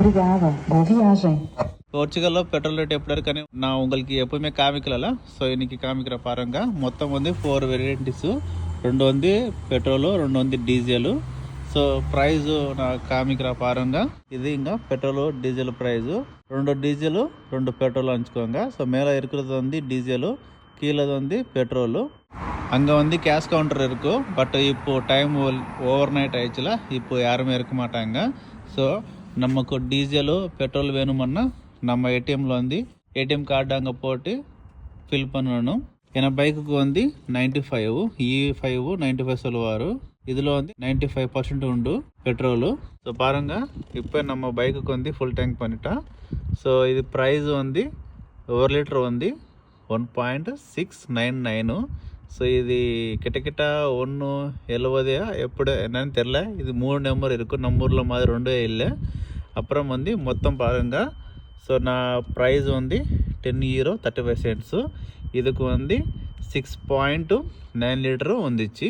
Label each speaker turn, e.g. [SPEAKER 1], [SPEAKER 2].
[SPEAKER 1] Obrigada. Boa viagem.
[SPEAKER 2] போர்ச்சுகல்ல petrol rate எப்படி இருக்குன்னு நான் உங்களுக்கு எப்பவுமே காமிக்கல. ஸோ இன்னைக்கு காமிக்கிற பாருங்க. மொத்தம் வந்து 4 வெரைட்டிஸு, 2 வந்து பெட்రోలు, 2 வந்து డీజిల్. సో ప్రైజు நான் కామికిற பாருங்க. இது இங்க petrol diesel price. 2 diesel 2 petrol வச்சுக்கோங்க. ஸோ மேலே இருக்கிறது வந்து டீசல், கீழே வந்து பெட்ரோல். அங்கே வந்து கேஷ் கவுண்டர் இருக்கும். பட் இப்போ டைம் ஓவர் நைட் ஆயிடுச்சுல, இப்போ யாருமே இருக்க மாட்டாங்க. ஸோ நமக்கு டீசல் பெட்ரோல் வேணுமன்னா நம்ம ஏடிஎம்ல வந்து ஏடிஎம் கார்டு அங்கே போட்டு ஃபில் பண்ணணும். ஏன்னா பைக்குக்கு வந்து 95 E5 95 சொல்லுவார். இதில் வந்து 95% உண்டு பெட்ரோலு. ஸோ பாருங்கள், இப்போ நம்ம பைக்குக்கு வந்து ஃபுல் டேங்க் பண்ணிட்டா. ஸோ இது ப்ரைஸ் வந்து 1 లీటర్ வந்து 1.699. ஸோ இது கிட்டக்கிட்ட 1.70 எப்படி என்னன்னு தெரில. இது 3 நம்பர் இருக்கும், நம்ம ஊரில் மாதிரி 2 இல்லை. அப்புறம் வந்து மொத்தம் பாருங்கள். ஸோ நான் ப்ரைஸ் வந்து €10.35. இதுக்கு வந்து 6.9 లీటర్ வந்துச்சு.